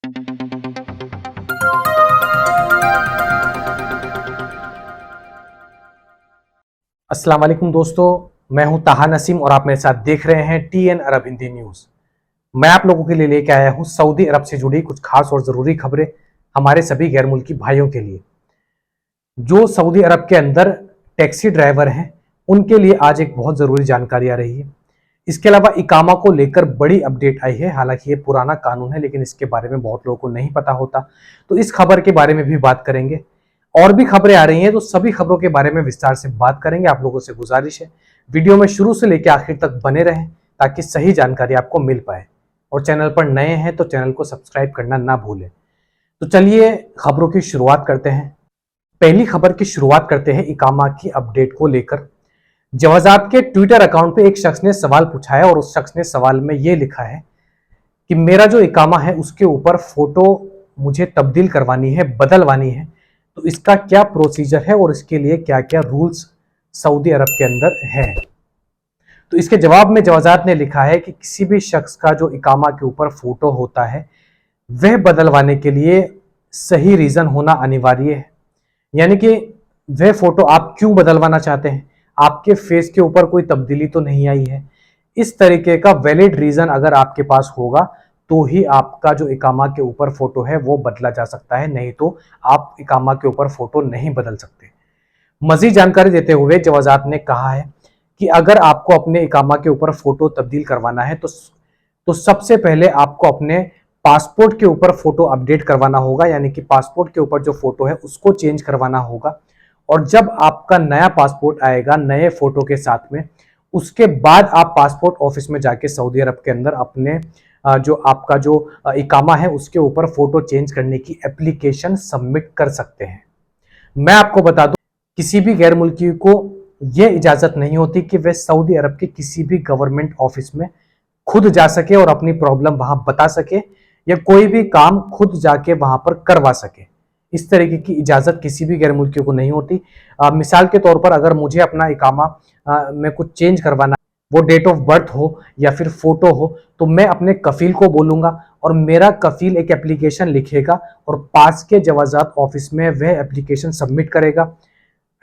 अस्सलाम वालेकुम दोस्तों, मैं हूं ताहा नसीम और आप मेरे साथ देख रहे हैं टीएन अरब हिंदी न्यूज। मैं आप लोगों के लिए लेके आया हूं सऊदी अरब से जुड़ी कुछ खास और जरूरी खबरें हमारे सभी गैर मुल्की भाइयों के लिए जो सऊदी अरब के अंदर टैक्सी ड्राइवर हैं। उनके लिए आज एक बहुत जरूरी जानकारी आ रही है। इसके अलावा इकामा को लेकर बड़ी अपडेट आई है। हालांकि ये पुराना कानून है, लेकिन इसके बारे में बहुत लोगों को नहीं पता होता, तो इस खबर के बारे में भी बात करेंगे। और भी खबरें आ रही हैं, तो सभी खबरों के बारे में विस्तार से बात करेंगे। आप लोगों से गुजारिश है, वीडियो में शुरू से लेकर आखिर तक बने रहें ताकि सही जानकारी आपको मिल पाए। और चैनल पर नए हैं तो चैनल को सब्सक्राइब करना ना भूलें। तो चलिए खबरों की शुरुआत करते हैं। पहली खबर की शुरुआत करते हैं इकामा की अपडेट को लेकर। जवाजात के ट्विटर अकाउंट पे एक शख्स ने सवाल पूछा है और उस शख्स ने सवाल में ये लिखा है कि मेरा जो इकामा है उसके ऊपर फोटो मुझे तब्दील करवानी है, बदलवानी है, तो इसका क्या प्रोसीजर है और इसके लिए क्या क्या रूल्स सऊदी अरब के अंदर है। तो इसके जवाब में जवाजात ने लिखा है कि किसी भी शख्स का जो इकामा के ऊपर फोटो होता है वह बदलवाने के लिए सही रीजन होना अनिवार्य है। यानी कि वह फोटो आप क्यों बदलवाना चाहते हैं, आपके फेस के ऊपर कोई तब्दीली तो नहीं आई है। इस तरीके का वैलिड रीजन अगर आपके पास होगा तो ही आपका जो इकामा के ऊपर फोटो है वो बदला जा सकता है, नहीं तो आप इकामा के ऊपर फोटो नहीं बदल सकते। मजीद जानकारी देते हुए जवाजात ने कहा है कि अगर आपको अपने इकामा के ऊपर फोटो तब्दील करवाना है तो सबसे पहले आपको अपने पासपोर्ट के ऊपर फोटो अपडेट करवाना होगा, यानी कि पासपोर्ट के ऊपर जो फोटो है उसको चेंज करवाना होगा। और जब आपका नया पासपोर्ट आएगा नए फोटो के साथ में, उसके बाद आप पासपोर्ट ऑफिस में जाके सऊदी अरब के अंदर अपने जो आपका जो इकामा है उसके ऊपर फोटो चेंज करने की एप्लीकेशन सबमिट कर सकते हैं। मैं आपको बता दूं, किसी भी गैर मुल्की को यह इजाजत नहीं होती कि वह सऊदी अरब के किसी भी गवर्नमेंट ऑफिस में खुद जा सके और अपनी प्रॉब्लम वहां बता सके या कोई भी काम खुद जाके वहां पर करवा सके। इस तरीके की इजाजत किसी भी गैर मुल्की को नहीं होती। मिसाल के तौर पर अगर मुझे अपना इकामा में कुछ चेंज करवाना, वो डेट ऑफ बर्थ हो या फिर फोटो हो, तो मैं अपने कफील को बोलूंगा और मेरा कफील एक एप्लीकेशन लिखेगा और पास के जवाजात ऑफिस में वह एप्लीकेशन सबमिट करेगा।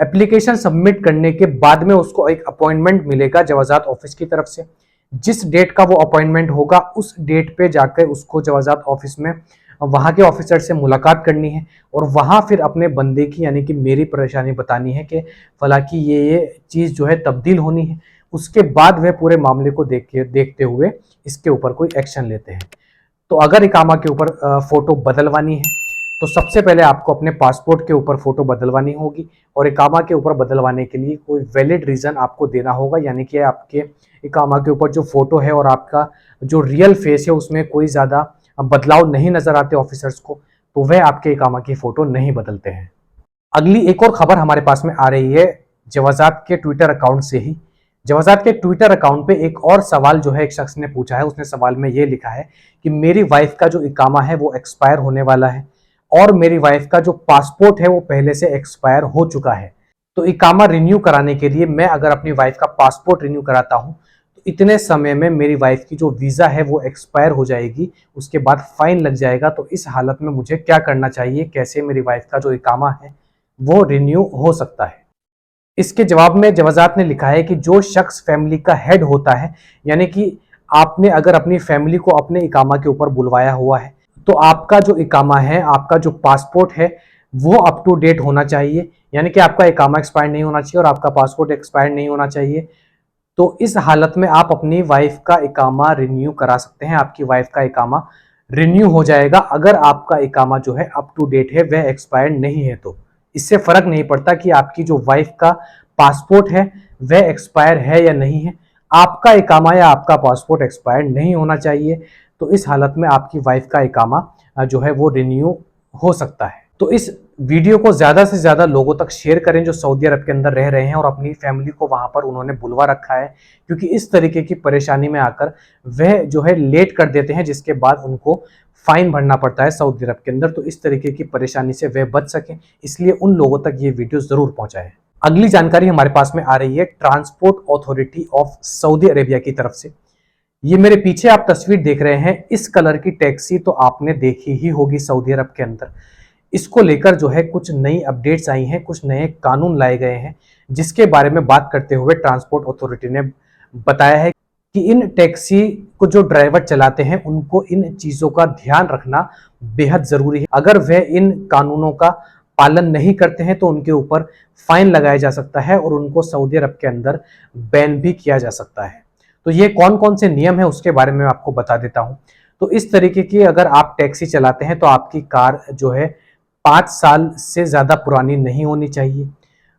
एप्लीकेशन सबमिट करने के बाद में उसको एक अपॉइंटमेंट मिलेगा जवाजात ऑफिस की तरफ से। जिस डेट का वो अपॉइंटमेंट होगा उस डेट पे जाकर उसको जवाजात ऑफिस में वहां के ऑफिसर से मुलाकात करनी है और वहां फिर अपने बंदे की यानी कि मेरी परेशानी बतानी है कि फला की ये चीज जो है तब्दील होनी है। उसके बाद वह पूरे मामले को देखते हुए इसके ऊपर कोई एक्शन लेते हैं। तो अगर इकामा के ऊपर फोटो बदलवानी है तो सबसे पहले आपको अपने पासपोर्ट के ऊपर फोटो बदलवानी होगी और इकामा के ऊपर बदलवाने के लिए कोई वैलिड रीजन आपको देना होगा, यानी कि आपके इकामा के ऊपर जो फोटो है और आपका जो रियल फेस है उसमें कोई ज़्यादा बदलाव नहीं नजर आते ऑफिसर्स को, तो वह आपके इकामा की फोटो नहीं बदलते हैं। अगली एक और खबर हमारे पास में आ रही है जवाजात के ट्विटर अकाउंट से ही। जवाजात के ट्विटर अकाउंट पे एक और सवाल जो है एक शख्स ने पूछा है। उसने सवाल में ये लिखा है कि मेरी वाइफ का जो इकामा है वो एक्सपायर होने वाला है और मेरी वाइफ का जो पासपोर्ट है वो पहले से एक्सपायर हो चुका है। तो इकामा रिन्यू कराने के लिए मैं अगर अपनी वाइफ का पासपोर्ट रिन्यू कराता हूं तो इतने समय में मेरी वाइफ की जो वीजा है वो एक्सपायर हो जाएगी, उसके बाद फाइन लग जाएगा। तो इस हालत में मुझे क्या करना चाहिए, कैसे मेरी वाइफ का जो इकामा है वो रिन्यू हो सकता है। इसके जवाब में जवाजात ने लिखा है कि जो शख्स फैमिली का हेड होता है, यानी कि आपने अगर अपनी फैमिली को अपने इकामा के ऊपर बुलवाया हुआ है, तो आपका जो इकामा है, आपका जो पासपोर्ट है वो अप टू डेट होना चाहिए। यानी कि आपका इकामा एक्सपायर नहीं होना चाहिए और आपका पासपोर्ट एक्सपायर नहीं होना चाहिए। तो इस हालत में आप अपनी वाइफ का इकामा रिन्यू करा सकते हैं। आपकी वाइफ का इकामा रिन्यू हो जाएगा अगर आपका इकामा जो है अप टू डेट है, वह एक्सपायर नहीं है। तो इससे फर्क नहीं पड़ता कि आपकी जो वाइफ का पासपोर्ट है वह एक्सपायर है या नहीं है, आपका इकामा या आपका पासपोर्ट एक्सपायर नहीं होना चाहिए। तो इस हालत में आपकी वाइफ का इकामा जो है वो रिन्यू हो सकता है। तो इस वीडियो को ज्यादा से ज्यादा लोगों तक शेयर करें जो सऊदी अरब के अंदर रह रहे हैं और अपनी फैमिली को वहां पर उन्होंने बुलवा रखा है, क्योंकि इस तरीके की परेशानी में आकर वह जो है लेट कर देते हैं, जिसके बाद उनको फाइन भरना पड़ता है सऊदी अरब के अंदर। तो इस तरीके की परेशानी से वह बच सके, इसलिए उन लोगों तक ये वीडियो जरूर पहुंचाए। अगली जानकारी हमारे पास में आ रही है transport authority of Saudi Arabia की तरफ से। ये मेरे पीछे आप तस्वीर देख रहे हैं, इस कलर की टैक्सी तो आपने देखी ही होगी सऊदी अरब के अंदर। इसको लेकर जो है कुछ नई अपडेट्स आई हैं, कुछ नए कानून लाए गए हैं, जिसके बारे में बात करते हुए ट्रांसपोर्ट अथॉरिटी ने बताया है कि इन टैक्सी को जो ड्राइवर चलाते हैं उनको इन चीजों का ध्यान रखना बेहद जरूरी है। अगर वह इन कानूनों का पालन नहीं करते हैं तो उनके ऊपर फाइन लगाया जा सकता है और उनको सऊदी अरब के अंदर बैन भी किया जा सकता है। तो ये कौन कौन से नियम है उसके बारे में आपको बता देता हूं। तो इस तरीके की अगर आप टैक्सी चलाते हैं तो आपकी कार जो है 5 साल से ज्यादा पुरानी नहीं होनी चाहिए।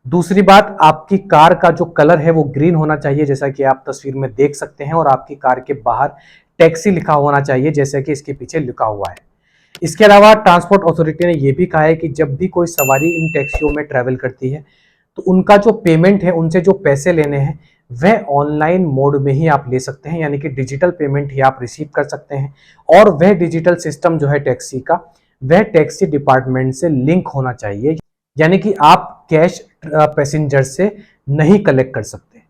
दूसरी बात, आपकी कार का जो कलर है वो ग्रीन होना चाहिए, जैसा कि आप तस्वीर में देख सकते हैं, और आपकी कार के बाहर टैक्सी लिखा होना चाहिए, जैसा कि इसके पीछे लिखा हुआ है। इसके अलावा ट्रांसपोर्ट अथॉरिटी ने यह भी कहा है कि जब भी कोई सवारी इन टैक्सियों में ट्रैवल करती है तो उनका जो पेमेंट है, उनसे जो पैसे लेने हैं वह ऑनलाइन मोड में ही आप ले सकते हैं, यानी कि डिजिटल पेमेंट ही आप रिसीव कर सकते हैं। और वह डिजिटल सिस्टम जो है टैक्सी का, वह टैक्सी डिपार्टमेंट से लिंक होना चाहिए, यानी कि आप कैश पैसेंजर से नहीं कलेक्ट कर सकते।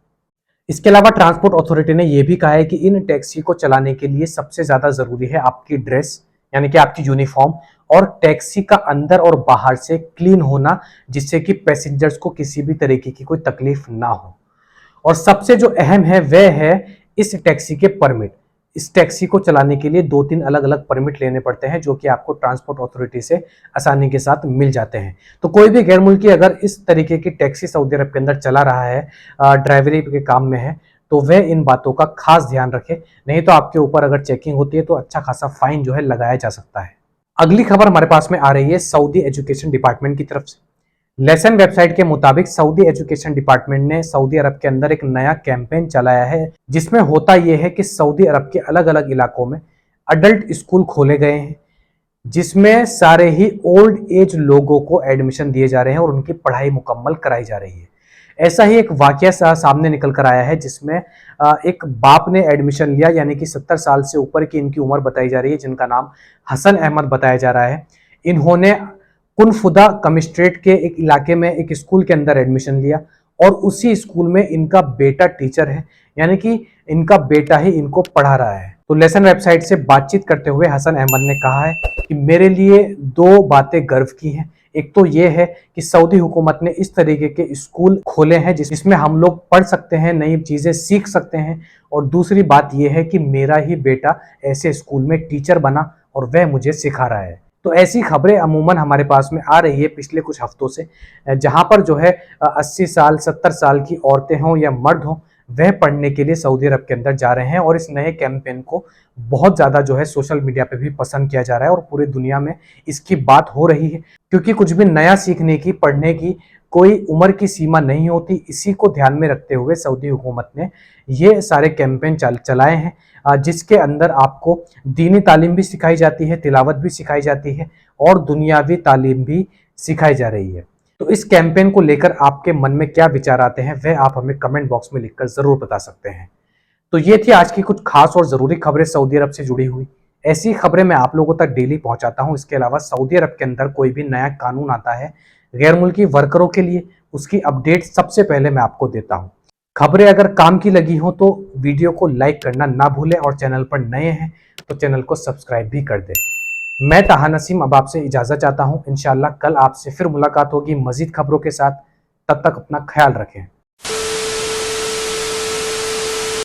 इसके अलावा ट्रांसपोर्ट अथॉरिटी ने यह भी कहा है कि इन टैक्सी को चलाने के लिए सबसे ज्यादा जरूरी है आपकी ड्रेस, यानी कि आपकी यूनिफॉर्म, और टैक्सी का अंदर और बाहर से क्लीन होना, जिससे कि पैसेंजर्स को किसी भी तरीके की कोई तकलीफ ना हो। और सबसे जो अहम है वह है इस टैक्सी के परमिट। इस टैक्सी को चलाने के लिए 2-3 अलग अलग परमिट लेने पड़ते हैं, जो कि आपको ट्रांसपोर्ट अथॉरिटी से आसानी के साथ मिल जाते हैं। तो कोई भी गैर मुल्की अगर इस तरीके की टैक्सी सऊदी अरब के अंदर चला रहा है, ड्राइवरी के काम में है, तो वह इन बातों का खास ध्यान रखे, नहीं तो आपके ऊपर अगर चेकिंग होती है तो अच्छा खासा फाइन जो है लगाया जा सकता है। अगली खबर हमारे पास में आ रही है सऊदी एजुकेशन डिपार्टमेंट की तरफ से। लेसन वेबसाइट के मुताबिक सऊदी एजुकेशन डिपार्टमेंट ने सऊदी अरब के अंदर एक नया कैंपेन चलाया है, जिसमें होता यह है कि सऊदी अरब के अलग अलग इलाकों में अडल्ट स्कूल खोले गए हैं, जिसमें सारे ही ओल्ड एज लोगों को एडमिशन दिए जा रहे हैं और उनकी पढ़ाई मुकम्मल कराई जा रही है। ऐसा ही एक वाकया सामने निकल कर आया है, जिसमें एक बाप ने एडमिशन लिया, यानी कि 70 साल से ऊपर की इनकी उम्र बताई जा रही है, जिनका नाम हसन अहमद बताया जा रहा है। इन्होंने कुनफुदा कमिश्नरेट के एक इलाके में एक स्कूल के अंदर एडमिशन लिया और उसी स्कूल में इनका बेटा टीचर है, यानी कि इनका बेटा ही इनको पढ़ा रहा है। तो लेसन वेबसाइट से बातचीत करते हुए हसन अहमद ने कहा है कि मेरे लिए 2 बातें गर्व की हैं। एक तो ये है कि सऊदी हुकूमत ने इस तरीके के स्कूल खोले हैं जिसमें हम लोग पढ़ सकते हैं, नई चीजें सीख सकते हैं, और दूसरी बात यह है कि मेरा ही बेटा ऐसे स्कूल में टीचर बना और वह मुझे सिखा रहा है। तो ऐसी खबरें अमूमन हमारे पास में आ रही है पिछले कुछ हफ्तों से, जहां पर जो है 80 साल 70 साल की औरतें हों या मर्द हों, वह पढ़ने के लिए सऊदी अरब के अंदर जा रहे हैं। और इस नए कैंपेन को बहुत ज़्यादा जो है सोशल मीडिया पे भी पसंद किया जा रहा है और पूरी दुनिया में इसकी बात हो रही है, क्योंकि कुछ भी नया सीखने की, पढ़ने की कोई उम्र की सीमा नहीं होती। इसी को ध्यान में रखते हुए सऊदी हुकूमत ने ये सारे कैंपेन चलाए हैं, जिसके अंदर आपको दीनी तालीम भी सिखाई जाती है, तिलावत भी सिखाई जाती है और दुनियावी तालीम भी सिखाई जा रही है। तो इस कैंपेन को लेकर आपके मन में क्या विचार आते हैं, वह आप हमें कमेंट बॉक्स में लिखकर जरूर बता सकते हैं। तो ये थी आज की कुछ खास और जरूरी खबरें सऊदी अरब से जुड़ी हुई। ऐसी खबरें मैं आप लोगों तक डेली पहुंचाता हूं। इसके अलावा सऊदी अरब के अंदर कोई भी नया कानून आता है गैर मुल्की वर्करों के लिए, उसकी अपडेट सबसे पहले मैं आपको देता हूं। खबरें अगर काम की लगी हो तो वीडियो को लाइक करना ना भूलें, और चैनल पर नए हैं तो चैनल को सब्सक्राइब भी कर दें। मैं ताहा नसीम अब आपसे इजाजत चाहता हूं। इंशाल्लाह कल आपसे फिर मुलाकात होगी मजीद खबरों के साथ। तब तक अपना ख्याल रखें।